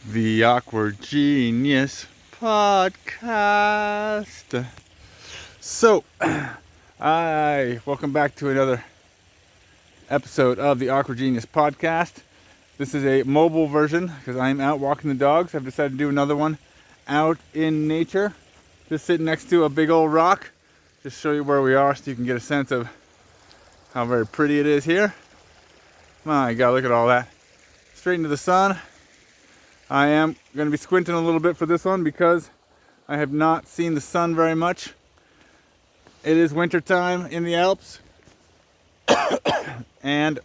The Awkward Genius Podcast. So, welcome back to another episode of the Awkward Genius Podcast. This is a mobile version because I'm out walking the dogs. I've decided to do another one out in nature. Just sitting next to a big old rock. Just show you where we are so you can get a sense of how very pretty it is here. My God, look at all that. Straight into the sun. I am going to be squinting a little bit for this one because I have not seen the sun very much. It is winter time in the Alps. And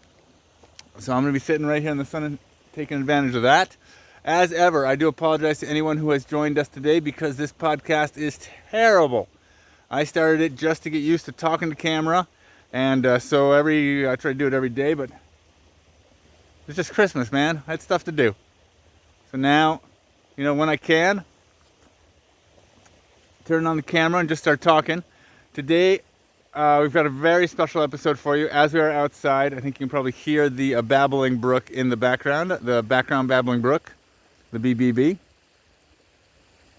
so I'm going to be sitting right here in the sun and taking advantage of that. As ever, I do apologize to anyone who has joined us today because this podcast is terrible. I started it just to get used to talking to camera. And so I try to do it every day, but it's just Christmas, man. I had stuff to do. So now, when I can, turn on the camera and just start talking. Today, we've got a very special episode for you. As we are outside, I think you can probably hear the babbling brook in the background babbling brook, the BBB.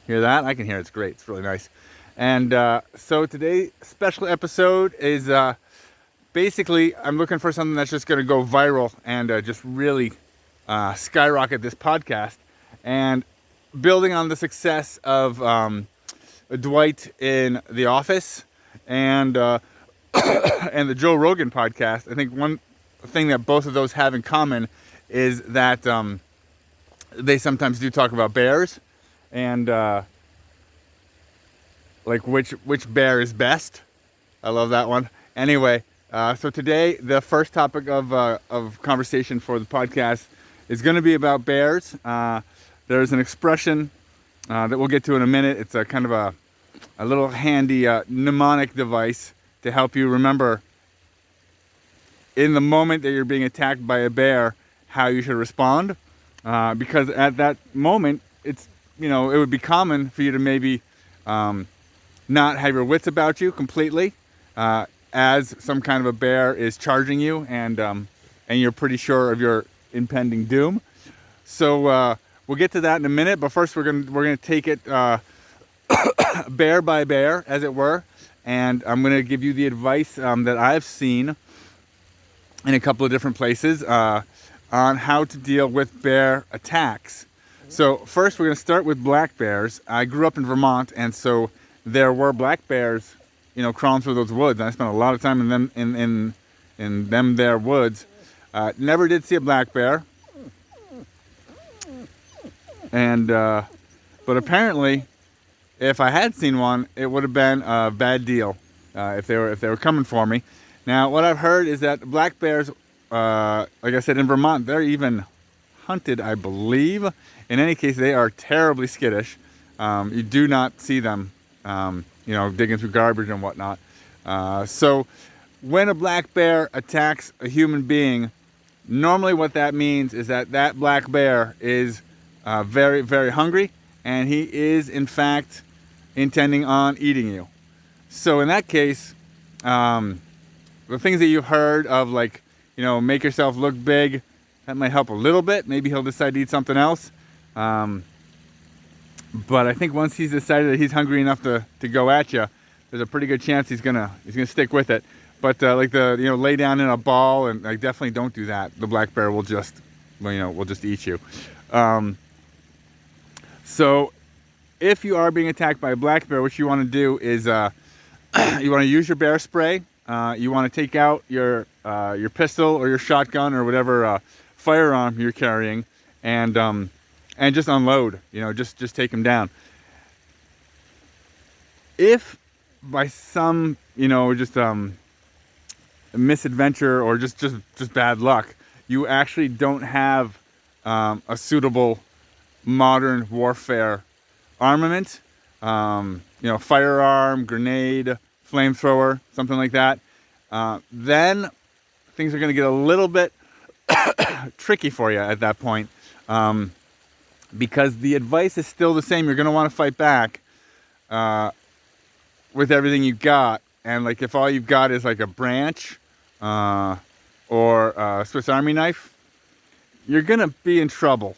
Hear that? I can hear it. It's great. It's really nice. And so today's special episode is basically, I'm looking for something that's just going to go viral and just really skyrocket this podcast, and building on the success of Dwight in The Office and and the Joe Rogan podcast. I think one thing that both of those have in common is that they sometimes do talk about bears and like which bear is best. I love that one. Anyway, so today the first topic of conversation for the podcast is going to be about bears. There's an expression that we'll get to in a minute. It's a kind of a little handy mnemonic device to help you remember in the moment that you're being attacked by a bear how you should respond. Because at that moment, it would be common for you to maybe not have your wits about you completely, as some kind of a bear is charging you, and you're pretty sure of your impending doom. So we'll get to that in a minute, but first we're gonna take it bear by bear, as it were, and I'm gonna give you the advice that I've seen in a couple of different places on how to deal with bear attacks. So first we're gonna start with black bears. I grew up in Vermont, and so there were black bears, crawling through those woods, and I spent a lot of time in them there woods. Never did see a black bear, and but apparently, if I had seen one, it would have been a bad deal if they were coming for me. Now, what I've heard is that black bears, like I said, in Vermont, they're even hunted, I believe. In any case, they are terribly skittish. You do not see them, digging through garbage and whatnot. So when a black bear attacks a human being, normally what that means is that black bear is very, very hungry, and he is, in fact, intending on eating you. So in that case, the things that you've heard of, like, make yourself look big, that might help a little bit. Maybe he'll decide to eat something else. But I think once he's decided that he's hungry enough to go at you, there's a pretty good chance he's gonna stick with it. But lay down in a ball, and definitely don't do that. The black bear will just eat you. So if you are being attacked by a black bear, what you want to do is you want to use your bear spray. You want to take out your pistol or your shotgun or whatever firearm you're carrying, and just unload. Just take him down. If by some misadventure or just bad luck, you actually don't have a suitable modern warfare armament, firearm, grenade, flamethrower, something like that, then things are going to get a little bit tricky for you at that point, because the advice is still the same. You're going to want to fight back with everything you got, and if all you've got is a branch or a Swiss Army knife, you're going to be in trouble.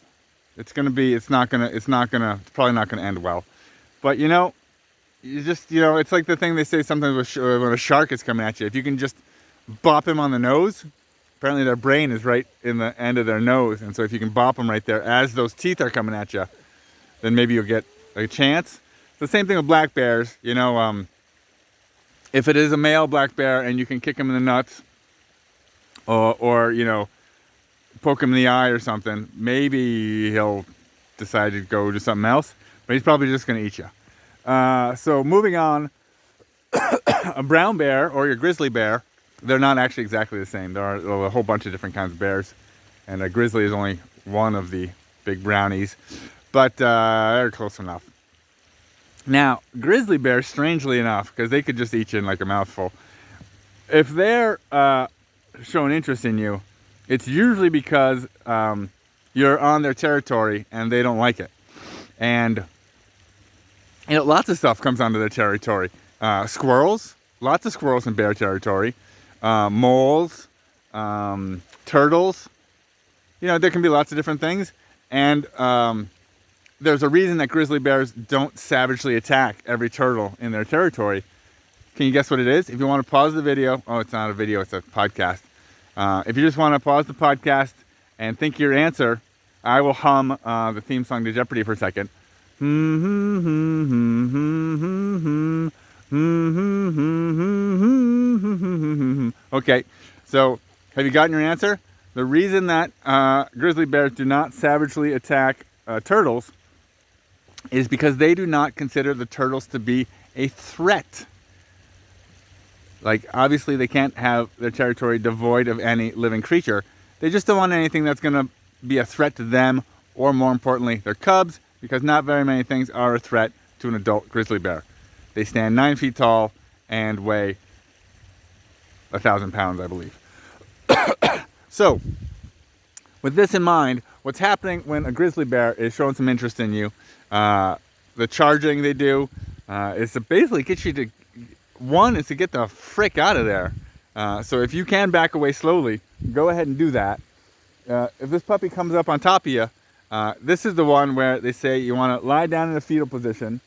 it's probably not gonna end well. But it's like the thing they say sometimes when a shark is coming at you. If you can just bop him on the nose, apparently their brain is right in the end of their nose, and so if you can bop them right there as those teeth are coming at you, then maybe you'll get a chance. It's the same thing with black bears. If it is a male black bear and you can kick him in the nuts, or poke him in the eye or something, maybe he'll decide to go do something else, but he's probably just going to eat you. So moving on, a brown bear or your grizzly bear, they're not actually exactly the same. There are a whole bunch of different kinds of bears, and a grizzly is only one of the big brownies, but they're close enough. Now, grizzly bears, strangely enough, because they could just eat you in like a mouthful, if they're showing interest in you, it's usually because you're on their territory and they don't like it. And lots of stuff comes onto their territory. Squirrels, lots of squirrels in bear territory. Moles, turtles. There can be lots of different things. And there's a reason that grizzly bears don't savagely attack every turtle in their territory. Can you guess what it is? If you want to pause the video, it's not a video, it's a podcast. If you just want to pause the podcast and think your answer, I will hum the theme song to Jeopardy for a second. Okay, so have you gotten your answer? The reason that grizzly bears do not savagely attack turtles is because they do not consider the turtles to be a threat. Like, obviously they can't have their territory devoid of any living creature. They just don't want anything that's going to be a threat to them, or more importantly, their cubs, because not very many things are a threat to an adult grizzly bear. They stand 9 feet tall and weigh 1,000 pounds, I believe. So, with this in mind, what's happening when a grizzly bear is showing some interest in you, the charging they do is to basically get you to, one is to get the frick out of there. So if you can back away slowly, go ahead and do that. If this puppy comes up on top of you, this is the one where they say you want to lie down in a fetal position.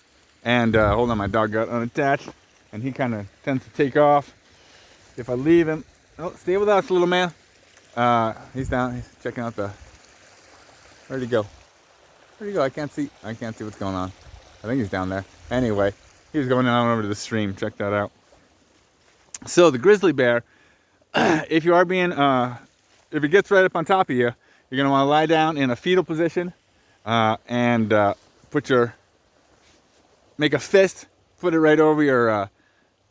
And hold on, my dog got unattached, and he kind of tends to take off if I leave him. Oh, stay with us, little man. He's down. He's checking out the. Where'd he go? Where'd he go? I can't see what's going on. I think he's down there. Anyway, he was going down over to the stream. Check that out. So the grizzly bear, if you are being, if it gets right up on top of you, you're gonna want to lie down in a fetal position, and make a fist, put it right over your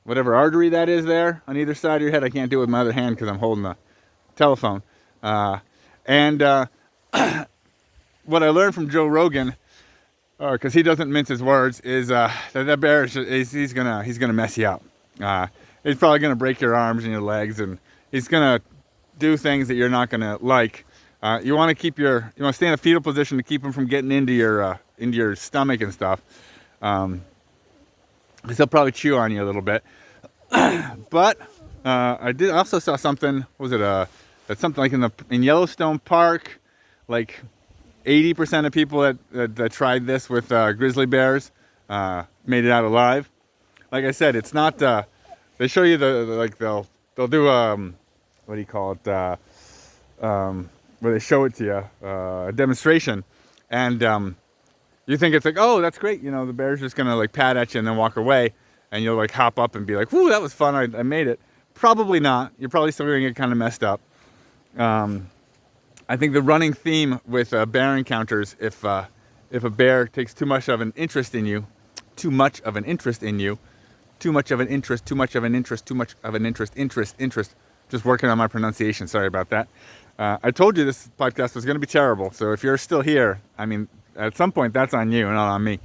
whatever artery that is there on either side of your head. I can't do it with my other hand because I'm holding the telephone. What I learned from Joe Rogan, because he doesn't mince his words, is that bear he's gonna mess you up. He's probably gonna break your arms and your legs, and he's gonna do things that you're not gonna like. You want to stay in a fetal position to keep him from getting into your stomach and stuff. Because he'll probably chew on you a little bit. But I also saw something. Was it that's something like in Yellowstone Park, like 80% of people that tried this with grizzly bears made it out alive. Like I said, it's not. They show you they'll do what do you call it? Where they show it to you, a demonstration, and you think it's like, oh, that's great. The bear's just gonna like pat at you and then walk away, and you'll like hop up and be like, whoo, that was fun. I made it. Probably not. You're probably still gonna get kind of messed up. I think the running theme with bear encounters, if a bear takes too much of an interest in you, just working on my pronunciation. Sorry about that. I told you this podcast was going to be terrible. So if you're still here, I mean, at some point that's on you and not on me.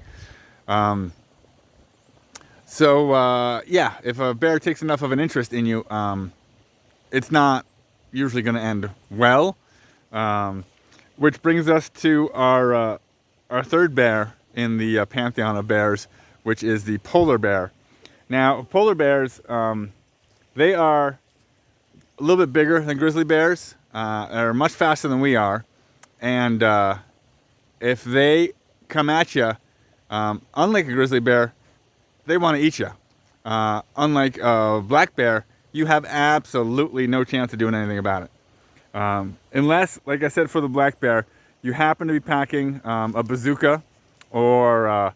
Yeah, if a bear takes enough of an interest in you, it's not usually going to end well. Which brings us to our third bear in the pantheon of bears, which is the polar bear. Now, polar bears, they are a little bit bigger than grizzly bears. They're much faster than we are, and if they come at you, unlike a grizzly bear, they want to eat you. Unlike a black bear, you have absolutely no chance of doing anything about it. Unless, like I said, for the black bear, you happen to be packing a bazooka or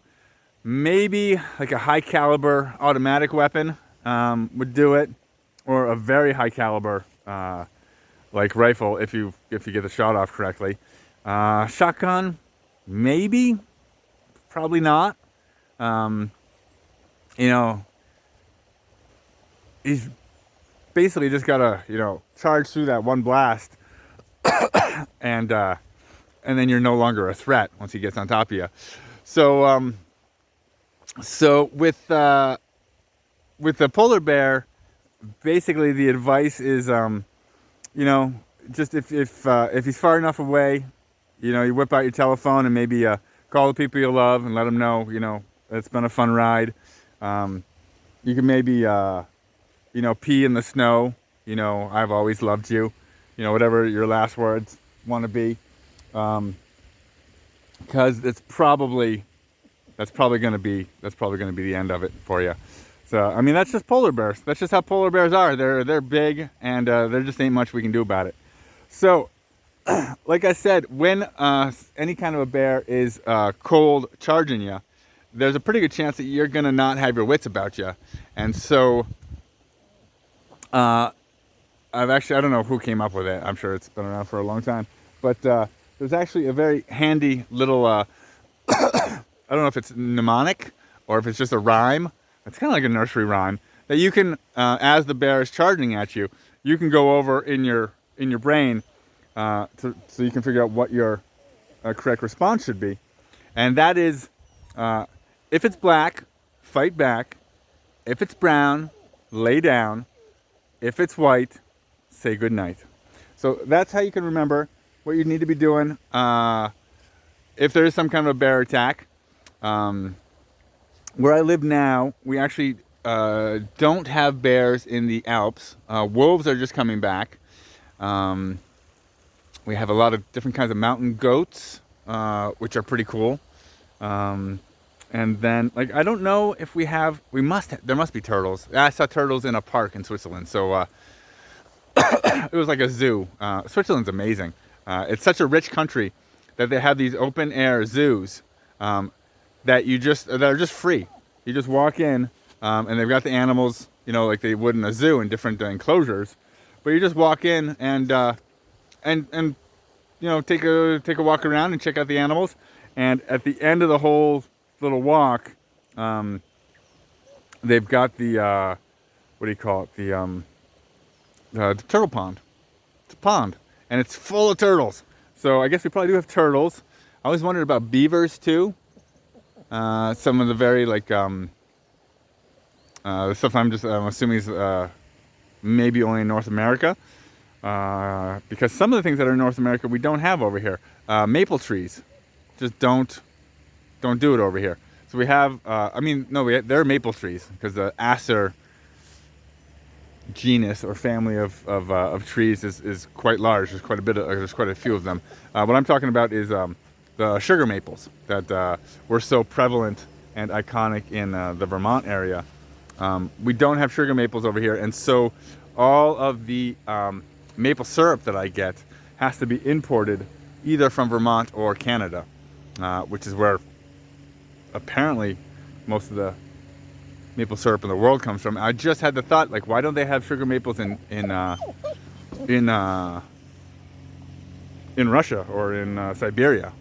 maybe like a high caliber automatic weapon would do it, or a very high caliber like rifle if you get the shot off correctly. Shotgun, maybe, probably not. He's basically just gotta charge through that one blast, and then you're no longer a threat once he gets on top of you. So with the polar bear, basically the advice is just if he's far enough away, you whip out your telephone and maybe call the people you love and let them know it's been a fun ride. You can maybe pee in the snow, I've always loved you, whatever your last words want to be, because that's probably going to be the end of it for you. So I mean, that's just polar bears. That's just how polar bears are. They're big, and there just ain't much we can do about it. So like I said, when any kind of a bear is cold charging you, there's a pretty good chance that you're gonna not have your wits about you. And so I don't know who came up with it. I'm sure it's been around for a long time, but there's actually a very handy little I don't know if it's mnemonic or if it's just a rhyme. It's kind of like a nursery rhyme that you can, as the bear is charging at you, you can go over in your brain so you can figure out what your correct response should be. And that is, if it's black, fight back. If it's brown, lay down. If it's white, say good night. So that's how you can remember what you need to be doing if there is some kind of a bear attack. Where I live now, we actually don't have bears in the Alps. Wolves are just coming back. We have a lot of different kinds of mountain goats, which are pretty cool. And then, I don't know if there must be turtles. I saw turtles in a park in Switzerland. So it was like a zoo. Switzerland's amazing. It's such a rich country that they have these open air zoos that are just free. You just walk in, and they've got the animals, like they would in a zoo in different enclosures. But you just walk in and take a walk around and check out the animals. And at the end of the whole little walk, they've got the what do you call it? The turtle pond. It's a pond, and it's full of turtles. So I guess we probably do have turtles. I always wondered about beavers too. Some of the very the stuff I'm assuming is maybe only in North America, because some of the things that are in North America we don't have over here. Maple trees, just don't do it over here. So we have, there are maple trees because the Acer genus or family of trees is quite large. There's quite a few of them. What I'm talking about is the sugar maples that were so prevalent and iconic in the Vermont area. We don't have sugar maples over here, and so all of the maple syrup that I get has to be imported either from Vermont or Canada, which is where apparently most of the maple syrup in the world comes from. I just had the thought, why don't they have sugar maples in Russia or in Siberia?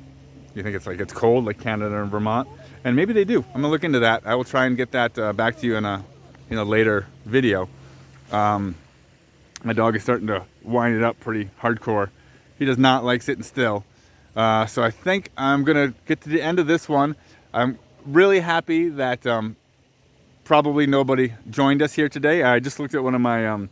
You think it's cold like Canada and Vermont? And maybe they do. I'm gonna look into that. I will try and get that back to you in a later video. My dog is starting to wind it up pretty hardcore. He does not like sitting still. So I think I'm gonna get to the end of this one. I'm really happy that probably nobody joined us here today. I just looked at one of my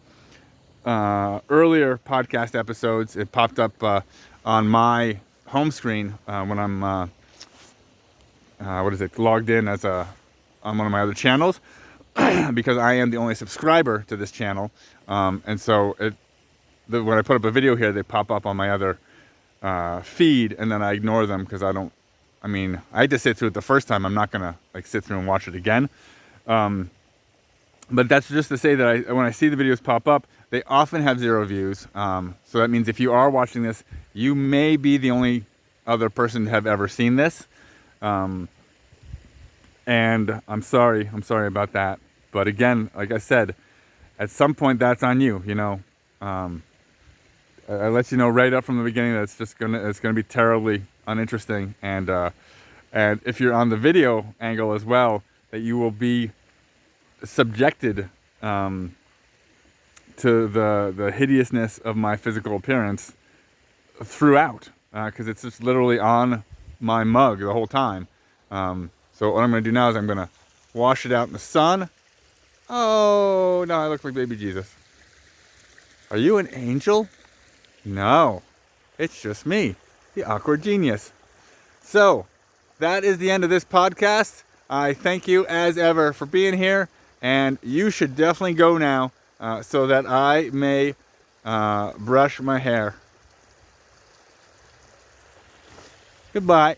earlier podcast episodes. It popped up on my home screen when I'm logged in as on one of my other channels, because I am the only subscriber to this channel, and so when I put up a video here, they pop up on my other feed, and then I ignore them because I don't I mean, I had to sit through it the first time. I'm not gonna like sit through and watch it again. But that's just to say that when I see the videos pop up, they often have 0 views. So that means if you are watching this, you may be the only other person to have ever seen this. And I'm sorry about that. But again, like I said, at some point that's on you, you know. I let you know right up from the beginning that it's gonna be terribly uninteresting, and if you're on the video angle as well, that you will be subjected to the hideousness of my physical appearance throughout, because it's just literally on my mug the whole time. So what I'm going to do now is I'm going to wash it out in the sun. Oh, no, I look like baby Jesus. Are you an angel? No, it's just me, the awkward genius. So that is the end of this podcast. I thank you as ever for being here, and you should definitely go now so that I may brush my hair. Goodbye.